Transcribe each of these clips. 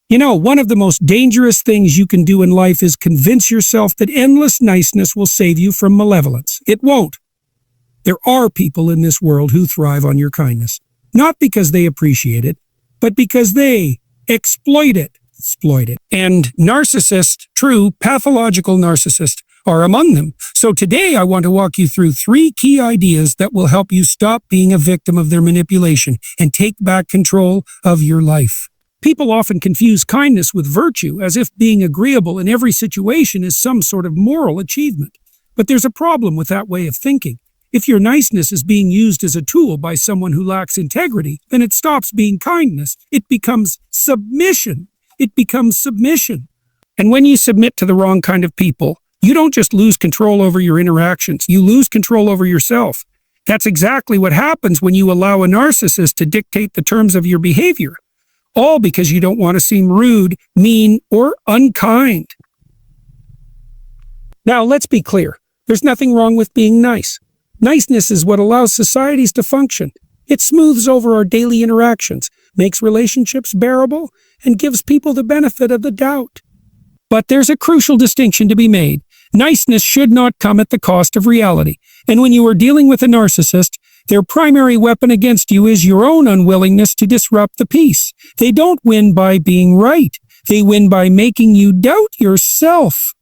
You know, one of the most dangerous things you can do in life is convince yourself that endless niceness will save you from malevolence. It won't. There are people in this world who thrive on your kindness, not because they appreciate it, but because they exploit it. And narcissists, true pathological narcissists, are among them. So today I want to walk you through 3 key ideas that will help you stop being a victim of their manipulation and take back control of your life. People often confuse kindness with virtue, as if being agreeable in every situation is some sort of moral achievement. But there's a problem with that way of thinking. If your niceness is being used as a tool by someone who lacks integrity, then it stops being kindness. It becomes submission. And when you submit to the wrong kind of people, you don't just lose control over your interactions, you lose control over yourself. That's exactly what happens when you allow a narcissist to dictate the terms of your behavior. All because you don't want to seem rude, mean, or unkind. Now, let's be clear. There's nothing wrong with being nice. Niceness is what allows societies to function. It smooths over our daily interactions, makes relationships bearable, and gives people the benefit of the doubt. But there's a crucial distinction to be made. Niceness should not come at the cost of reality. And when you are dealing with a narcissist, their primary weapon against you is your own unwillingness to disrupt the peace. They don't win by being right. They win by making you doubt yourself.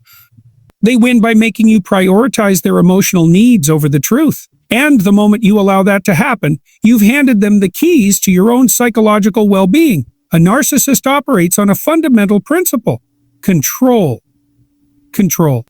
They win by making you prioritize their emotional needs over the truth. And the moment you allow that to happen, you've handed them the keys to your own psychological well-being. A narcissist operates on a fundamental principle: control.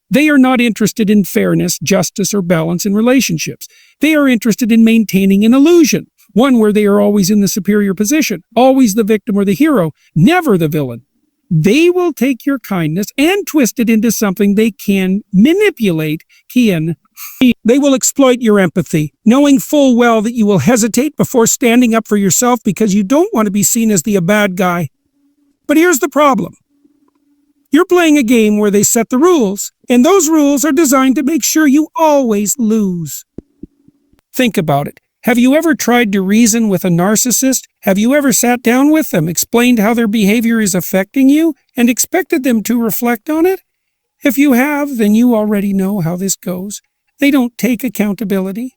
They are not interested in fairness, justice, or balance in relationships. They are interested in maintaining an illusion, one where they are always in the superior position, always the victim or the hero, never the villain. They will take your kindness and twist it into something they can manipulate. They will exploit your empathy, knowing full well that you will hesitate before standing up for yourself because you don't want to be seen as the bad guy. But here's the problem. You're playing a game where they set the rules, and those rules are designed to make sure you always lose. Think about it. Have you ever tried to reason with a narcissist? Have you ever sat down with them, explained how their behavior is affecting you, and expected them to reflect on it? If you have, then you already know how this goes. They don't take accountability.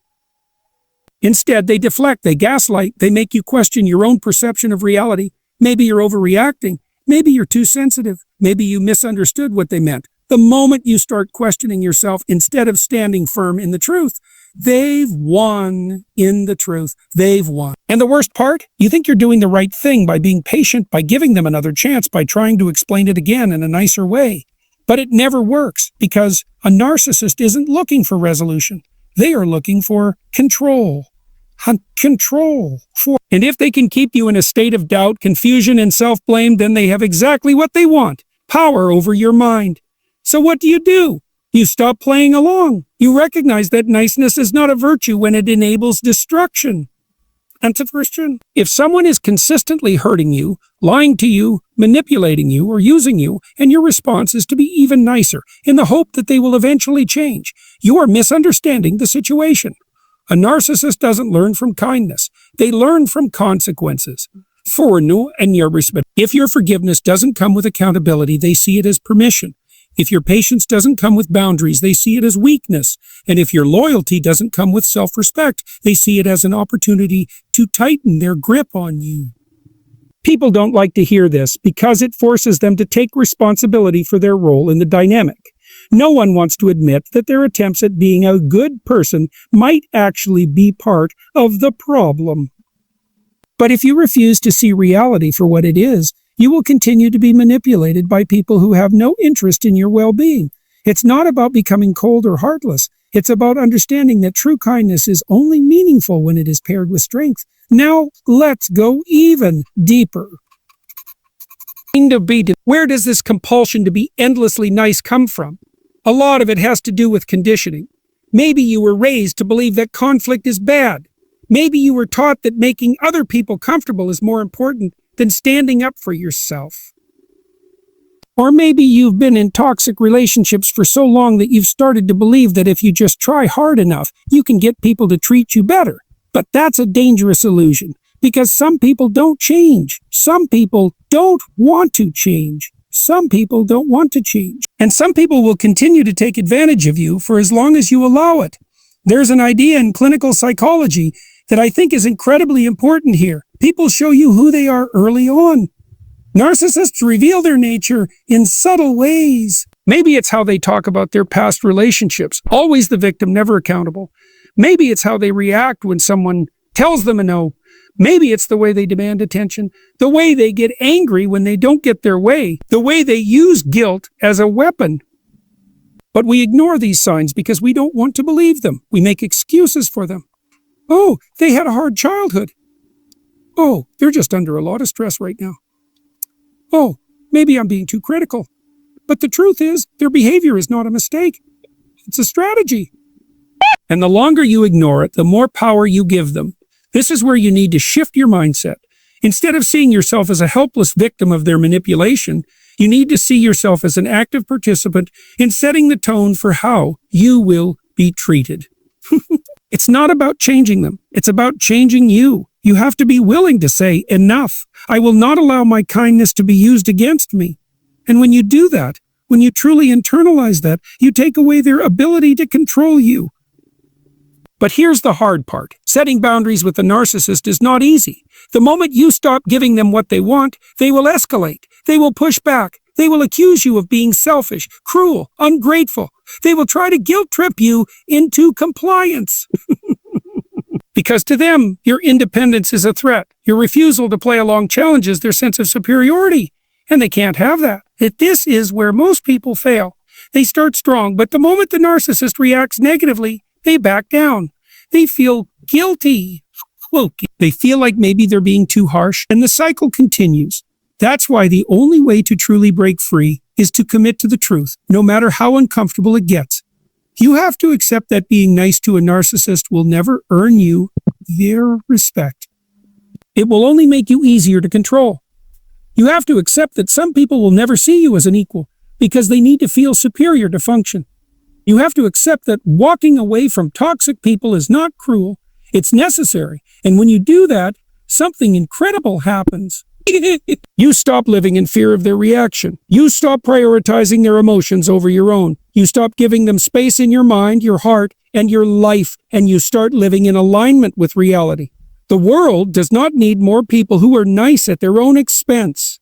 Instead, they deflect, they gaslight, they make you question your own perception of reality. Maybe you're overreacting. Maybe you're too sensitive. Maybe you misunderstood what they meant. The moment you start questioning yourself instead of standing firm in the truth, they've won in the truth. They've won. And the worst part? You think you're doing the right thing by being patient, by giving them another chance, by trying to explain it again in a nicer way. But it never works because a narcissist isn't looking for resolution. They are looking for control. And if they can keep you in a state of doubt, confusion, and self-blame, then they have exactly what they want: power over your mind. So what do? You stop playing along. You recognize that niceness is not a virtue when it enables destruction. If someone is consistently hurting you, lying to you, manipulating you, or using you, and your response is to be even nicer in the hope that they will eventually change, you are misunderstanding the situation. A narcissist doesn't learn from kindness. They learn from consequences. If your forgiveness doesn't come with accountability, they see it as permission. If your patience doesn't come with boundaries, they see it as weakness. And if your loyalty doesn't come with self-respect, they see it as an opportunity to tighten their grip on you. People don't like to hear this because it forces them to take responsibility for their role in the dynamic. No one wants to admit that their attempts at being a good person might actually be part of the problem. But if you refuse to see reality for what it is, you will continue to be manipulated by people who have no interest in your well-being. It's not about becoming cold or heartless. It's about understanding that true kindness is only meaningful when it is paired with strength. Now, let's go even deeper. Where does this compulsion to be endlessly nice come from? A lot of it has to do with conditioning. Maybe you were raised to believe that conflict is bad. Maybe you were taught that making other people comfortable is more important than standing up for yourself. Or maybe you've been in toxic relationships for so long that you've started to believe that if you just try hard enough, you can get people to treat you better. But that's a dangerous illusion. Because some people don't change. Some people don't want to change. Some people don't want to change. And some people will continue to take advantage of you for as long as you allow it. There's an idea in clinical psychology that I think is incredibly important here. People show you who they are early on. Narcissists reveal their nature in subtle ways. Maybe it's how they talk about their past relationships, always the victim, never accountable. Maybe it's how they react when someone tells them a no. Maybe it's the way they demand attention, the way they get angry when they don't get their way, the way they use guilt as a weapon. But we ignore these signs because we don't want to believe them. We make excuses for them. Oh, they had a hard childhood. Oh, they're just under a lot of stress right now. Oh, maybe I'm being too critical. But the truth is, their behavior is not a mistake. It's a strategy. And the longer you ignore it, the more power you give them. This is where you need to shift your mindset. Instead of seeing yourself as a helpless victim of their manipulation, you need to see yourself as an active participant in setting the tone for how you will be treated. It's not about changing them. It's about changing you. You have to be willing to say, enough. I will not allow my kindness to be used against me. And when you do that, when you truly internalize that, you take away their ability to control you. But here's the hard part. Setting boundaries with a narcissist is not easy. The moment you stop giving them what they want, they will escalate. They will push back. They will accuse you of being selfish, cruel, ungrateful. They will try to guilt trip you into compliance. Because to them, your independence is a threat. Your refusal to play along challenges their sense of superiority. And they can't have that. This is where most people fail. They start strong, but the moment the narcissist reacts negatively, they back down. They feel guilty. They feel like maybe they're being too harsh, and the cycle continues. That's why the only way to truly break free is to commit to the truth, no matter how uncomfortable it gets. You have to accept that being nice to a narcissist will never earn you their respect. It will only make you easier to control. You have to accept that some people will never see you as an equal because they need to feel superior to function. You have to accept that walking away from toxic people is not cruel, it's necessary. And when you do that, something incredible happens. You stop living in fear of their reaction. You stop prioritizing their emotions over your own. You stop giving them space in your mind, your heart, and your life, and you start living in alignment with reality. The world does not need more people who are nice at their own expense.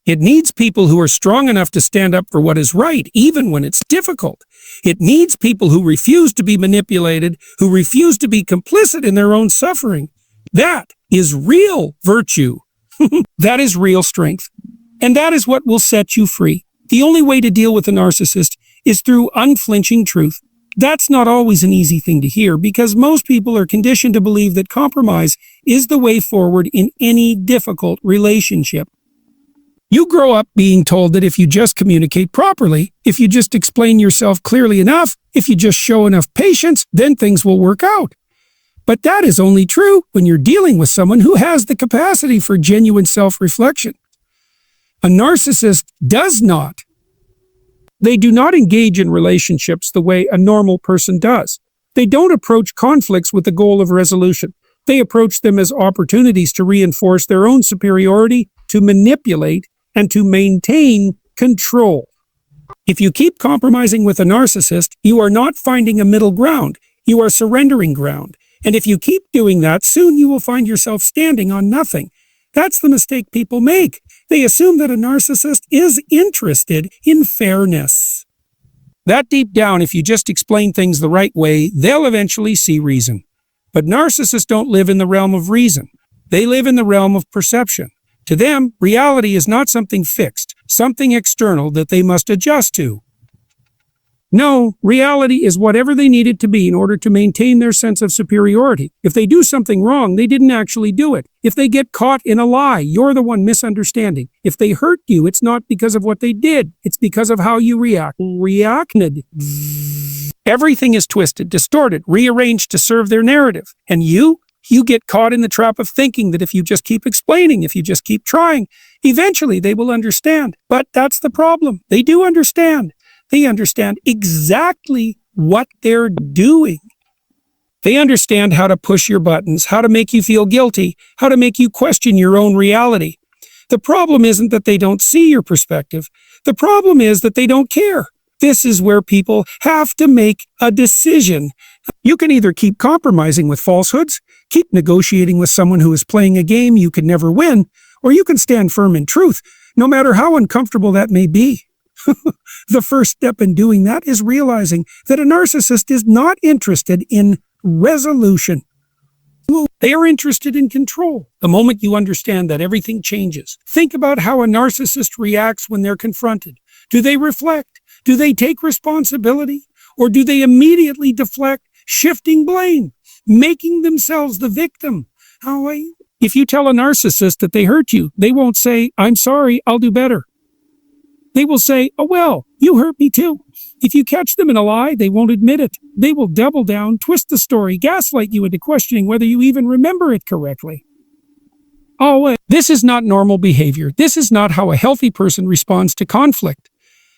It needs people who are strong enough to stand up for what is right, even when it's difficult. It needs people who refuse to be manipulated, who refuse to be complicit in their own suffering. That is real virtue. That is real strength. And that is what will set you free. The only way to deal with a narcissist is through unflinching truth. That's not always an easy thing to hear because most people are conditioned to believe that compromise is the way forward in any difficult relationship. You grow up being told that if you just communicate properly, if you just explain yourself clearly enough, if you just show enough patience, then things will work out. But that is only true when you're dealing with someone who has the capacity for genuine self-reflection. A narcissist does not. They do not engage in relationships the way a normal person does. They don't approach conflicts with the goal of resolution. They approach them as opportunities to reinforce their own superiority, to manipulate, and to maintain control. If you keep compromising with a narcissist, you are not finding a middle ground. You are surrendering ground. And if you keep doing that, soon you will find yourself standing on nothing. That's the mistake people make. They assume that a narcissist is interested in fairness. That deep down, if you just explain things the right way, they'll eventually see reason. But narcissists don't live in the realm of reason. They live in the realm of perception. To them, reality is not something fixed, something external that they must adjust to. No, reality is whatever they need it to be in order to maintain their sense of superiority. If they do something wrong, they didn't actually do it. If they get caught in a lie, you're the one misunderstanding. If they hurt you, it's not because of what they did. It's because of how you reacted. Everything is twisted, distorted, rearranged to serve their narrative. And you get caught in the trap of thinking that if you just keep explaining, if you just keep trying, eventually they will understand. But that's the problem. They do understand. They understand exactly what they're doing. They understand how to push your buttons, how to make you feel guilty, how to make you question your own reality. The problem isn't that they don't see your perspective. The problem is that they don't care. This is where people have to make a decision. You can either keep compromising with falsehoods, keep negotiating with someone who is playing a game you could never win, or you can stand firm in truth, no matter how uncomfortable that may be. The first step in doing that is realizing that a narcissist is not interested in resolution. They are interested in control. The moment you understand that, everything changes. Think about how a narcissist reacts when they're confronted. Do they reflect? Do they take responsibility? Or do they immediately deflect, shifting blame, making themselves the victim? If you tell a narcissist that they hurt you, they won't say, "I'm sorry, I'll do better." They will say, "Oh well, you hurt me too." If you catch them in a lie, they won't admit it. They will double down, twist the story, gaslight you into questioning whether you even remember it correctly. This is not normal behavior. This is not how a healthy person responds to conflict.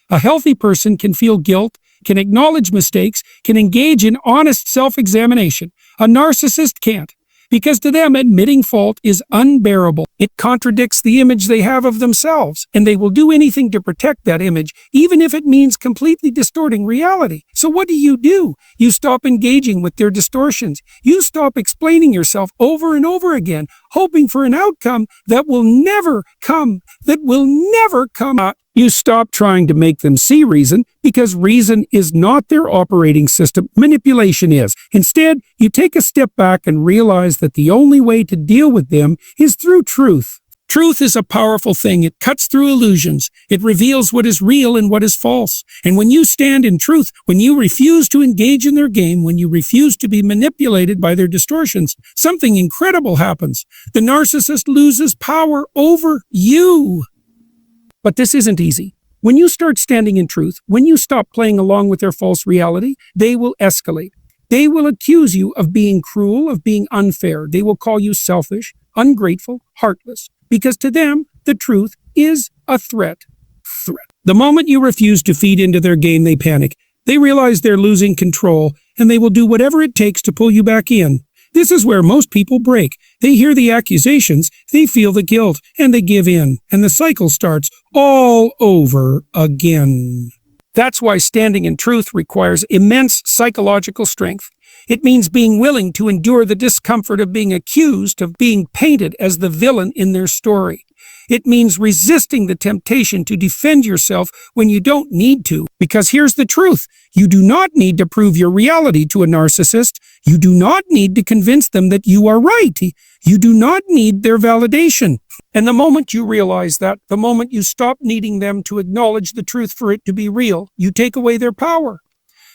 A healthy person can feel guilt, can acknowledge mistakes, can engage in honest self-examination. A narcissist can't, because to them, admitting fault is unbearable. It contradicts the image they have of themselves, and they will do anything to protect that image, even if it means completely distorting reality. So what do? You stop engaging with their distortions. You stop explaining yourself over and over again, hoping for an outcome that will never come. You stop trying to make them see reason, because reason is not their operating system. Manipulation is. Instead, you take a step back and realize that the only way to deal with them is through truth. Truth is a powerful thing. It cuts through illusions. It reveals what is real and what is false. And when you stand in truth, when you refuse to engage in their game, when you refuse to be manipulated by their distortions, something incredible happens. The narcissist loses power over you. But this isn't easy. When you start standing in truth, when you stop playing along with their false reality, they will escalate. They will accuse you of being cruel, of being unfair. They will call you selfish, ungrateful, heartless, because to them, the truth is a threat. The moment you refuse to feed into their game, they panic. They realize they're losing control, and they will do whatever it takes to pull you back in. This is where most people break. They hear the accusations, they feel the guilt, and they give in. And the cycle starts all over again. That's why standing in truth requires immense psychological strength. It means being willing to endure the discomfort of being accused, of being painted as the villain in their story. It means resisting the temptation to defend yourself when you don't need to. Because here's the truth. You do not need to prove your reality to a narcissist. You do not need to convince them that you are right. You do not need their validation. And the moment you realize that, the moment you stop needing them to acknowledge the truth for it to be real, you take away their power.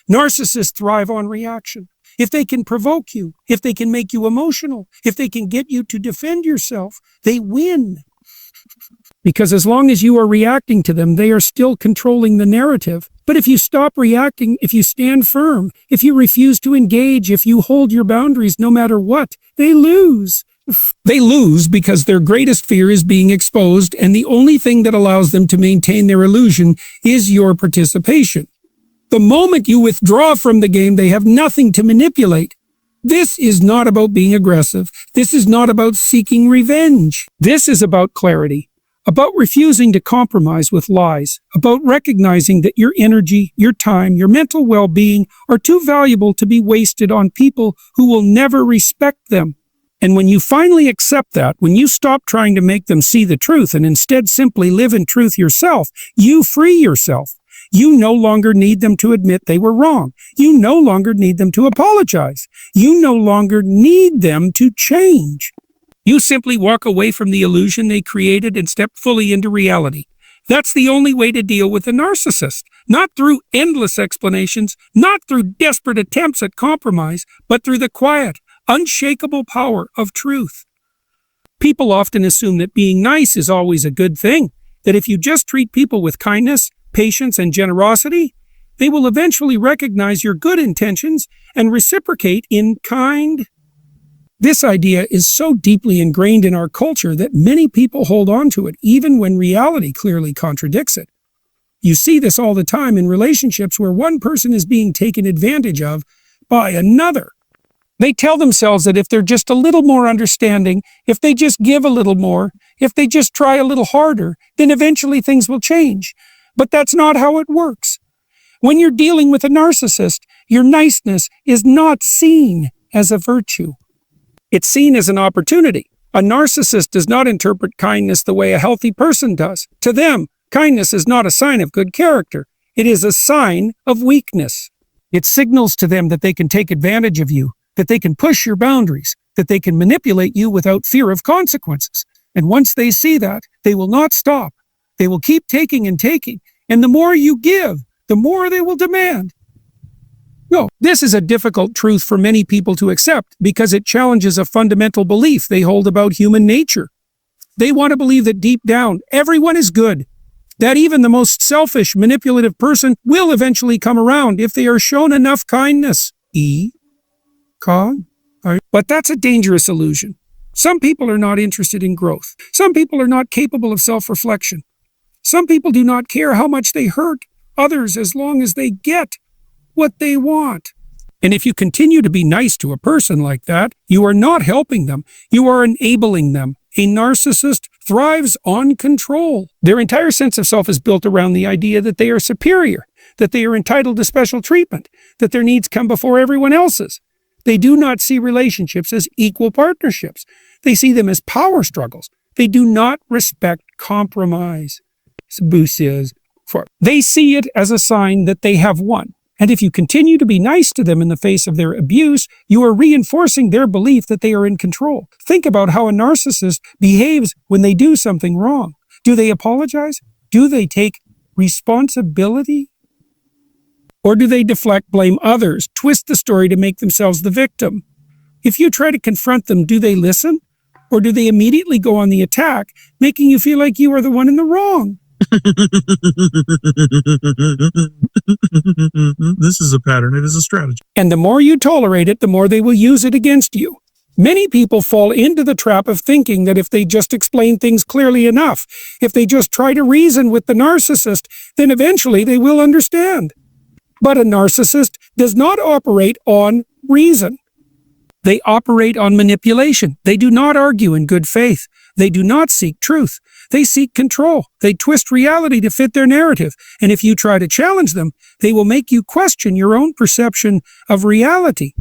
Narcissists thrive on reaction. If they can provoke you, if they can make you emotional, if they can get you to defend yourself, they win. Because as long as you are reacting to them, they are still controlling the narrative. But if you stop reacting, if you stand firm, if you refuse to engage, if you hold your boundaries no matter what, they lose. They lose because their greatest fear is being exposed, and the only thing that allows them to maintain their illusion is your participation. The moment you withdraw from the game, they have nothing to manipulate. This is not about being aggressive. This is not about seeking revenge. This is about clarity, about refusing to compromise with lies, about recognizing that your energy, your time, your mental well-being are too valuable to be wasted on people who will never respect them. And when you finally accept that, when you stop trying to make them see the truth and instead simply live in truth yourself, you free yourself. You no longer need them to admit they were wrong. You no longer need them to apologize. You no longer need them to change. You simply walk away from the illusion they created and step fully into reality. That's the only way to deal with a narcissist. Not through endless explanations, not through desperate attempts at compromise, but through the quiet, unshakable power of truth. People often assume that being nice is always a good thing, that if you just treat people with kindness, patience, and generosity, they will eventually recognize your good intentions and reciprocate in kind. This idea is so deeply ingrained in our culture that many people hold on to it even when reality clearly contradicts it. You see this all the time in relationships where one person is being taken advantage of by another. They tell themselves that if they're just a little more understanding, if they just give a little more, if they just try a little harder, then eventually things will change. But that's not how it works. When you're dealing with a narcissist, your niceness is not seen as a virtue. It's seen as an opportunity. A narcissist does not interpret kindness the way a healthy person does. To them, kindness is not a sign of good character. It is a sign of weakness. It signals to them that they can take advantage of you, that they can push your boundaries, that they can manipulate you without fear of consequences. And once they see that, they will not stop. They will keep taking and taking. And the more you give, the more they will demand. No, this is a difficult truth for many people to accept because it challenges a fundamental belief they hold about human nature. They want to believe that deep down, everyone is good, that even the most selfish, manipulative person will eventually come around if they are shown enough kindness. But that's a dangerous illusion. Some people are not interested in growth. Some people are not capable of self-reflection. Some people do not care how much they hurt others as long as they get what they want. And if you continue to be nice to a person like that, you are not helping them. You are enabling them. A narcissist thrives on control. Their entire sense of self is built around the idea that they are superior, that they are entitled to special treatment, that their needs come before everyone else's. They do not see relationships as equal partnerships. They see them as power struggles. They do not respect compromise. They see it as a sign that they have won. And if you continue to be nice to them in the face of their abuse, you are reinforcing their belief that they are in control. Think about how a narcissist behaves when they do something wrong. Do they apologize? Do they take responsibility? Or do they deflect, blame others, twist the story to make themselves the victim? If you try to confront them, do they listen? Or do they immediately go on the attack, making you feel like you are the one in the wrong? This is a pattern. It is a strategy. And the more you tolerate it, the more they will use it against you. Many people fall into the trap of thinking that if they just explain things clearly enough, if they just try to reason with the narcissist, then eventually they will understand. But a narcissist does not operate on reason. They operate on manipulation. They do not argue in good faith. They do not seek truth. They seek control. They twist reality to fit their narrative. And if you try to challenge them, they will make you question your own perception of reality.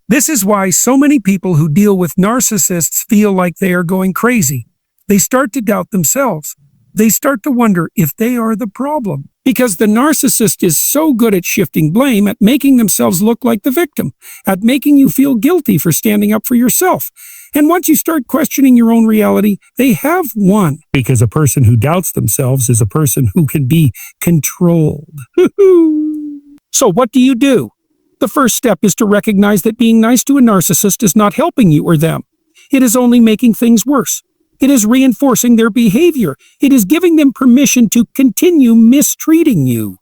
This is why so many people who deal with narcissists feel like they are going crazy. They start to doubt themselves. They start to wonder if they are the problem. Because the narcissist is so good at shifting blame, at making themselves look like the victim, at making you feel guilty for standing up for yourself. And once you start questioning your own reality, they have won. Because a person who doubts themselves is a person who can be controlled. So what do you do? The first step is to recognize that being nice to a narcissist is not helping you or them. It is only making things worse. It is reinforcing their behavior. It is giving them permission to continue mistreating you.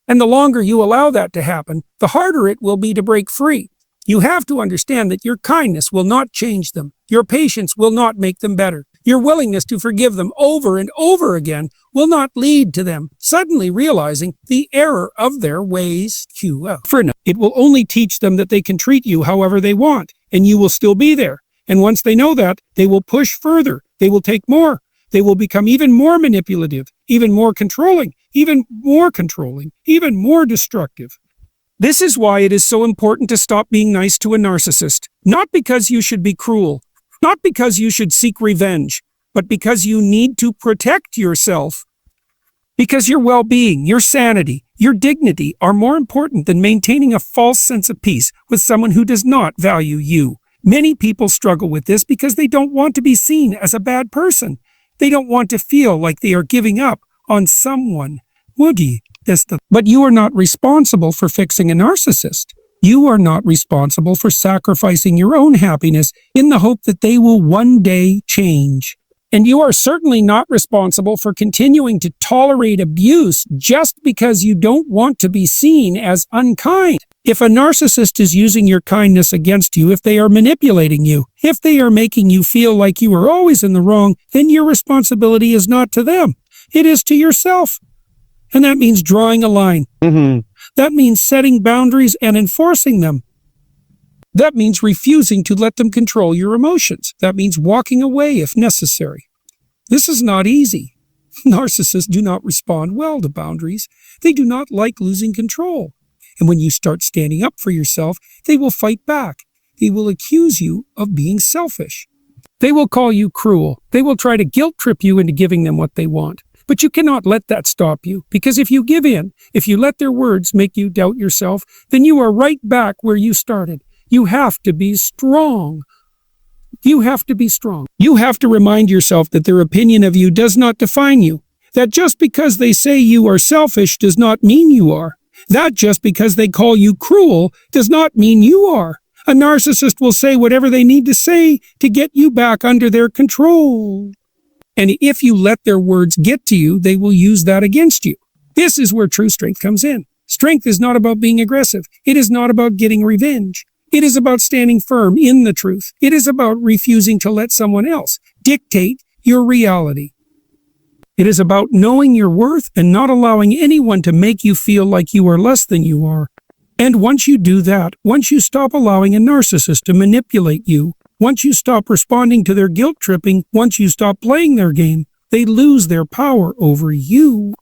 And the longer you allow that to happen, the harder it will be to break free. You have to understand that your kindness will not change them. Your patience will not make them better. Your willingness to forgive them over and over again will not lead to them suddenly realizing the error of their ways. It will only teach them that they can treat you however they want, and you will still be there. And once they know that, they will push further. They will take more. They will become even more manipulative, even more controlling, even more destructive. This is why it is so important to stop being nice to a narcissist. Not because you should be cruel, not because you should seek revenge, but because you need to protect yourself. Because your well-being, your sanity, your dignity are more important than maintaining a false sense of peace with someone who does not value you. Many people struggle with this because they don't want to be seen as a bad person. They don't want to feel like they are giving up on someone. But you are not responsible for fixing a narcissist. You are not responsible for sacrificing your own happiness in the hope that they will one day change. And you are certainly not responsible for continuing to tolerate abuse just because you don't want to be seen as unkind. If a narcissist is using your kindness against you, if they are manipulating you, if they are making you feel like you are always in the wrong, then your responsibility is not to them. It is to yourself. And that means drawing a line. That means setting boundaries and enforcing them. That means refusing to let them control your emotions. That means walking away if necessary. This is not easy. Narcissists do not respond well to boundaries. They do not like losing control. And when you start standing up for yourself, they will fight back. They will accuse you of being selfish. They will call you cruel. They will try to guilt trip you into giving them what they want. But you cannot let that stop you, because if you give in, if you let their words make you doubt yourself, then you are right back where you started. You have to be strong. You have to be strong. You have to remind yourself that their opinion of you does not define you. That just because they say you are selfish does not mean you are. That just because they call you cruel does not mean you are. A narcissist will say whatever they need to say to get you back under their control. And if you let their words get to you, they will use that against you. This is where true strength comes in. Strength is not about being aggressive. It is not about getting revenge. It is about standing firm in the truth. It is about refusing to let someone else dictate your reality. It is about knowing your worth and not allowing anyone to make you feel like you are less than you are. And once you do that, once you stop allowing a narcissist to manipulate you, once you stop responding to their guilt tripping, once you stop playing their game, they lose their power over you.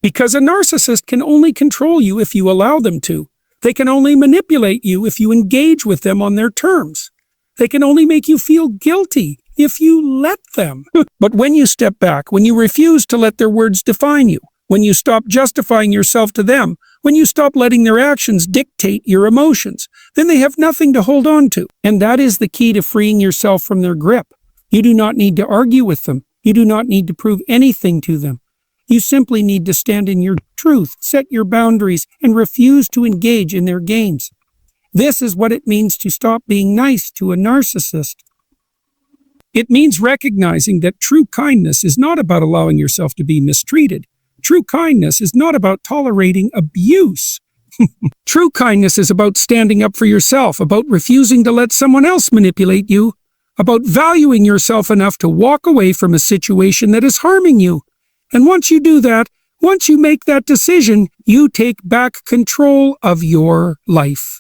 Because a narcissist can only control you if you allow them to. They can only manipulate you if you engage with them on their terms. They can only make you feel guilty if you let them. But when you step back, when you refuse to let their words define you, when you stop justifying yourself to them, when you stop letting their actions dictate your emotions, then they have nothing to hold on to. And that is the key to freeing yourself from their grip. You do not need to argue with them. You do not need to prove anything to them. You simply need to stand in your truth, set your boundaries, and refuse to engage in their games. This is what it means to stop being nice to a narcissist. It means recognizing that true kindness is not about allowing yourself to be mistreated. True kindness is not about tolerating abuse. True kindness is about standing up for yourself, about refusing to let someone else manipulate you, about valuing yourself enough to walk away from a situation that is harming you. And once you do that, once you make that decision, you take back control of your life.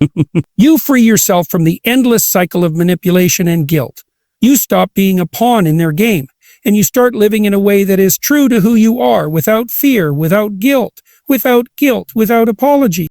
You free yourself from the endless cycle of manipulation and guilt. You stop being a pawn in their game, and you start living in a way that is true to who you are, without fear, without guilt, without apology.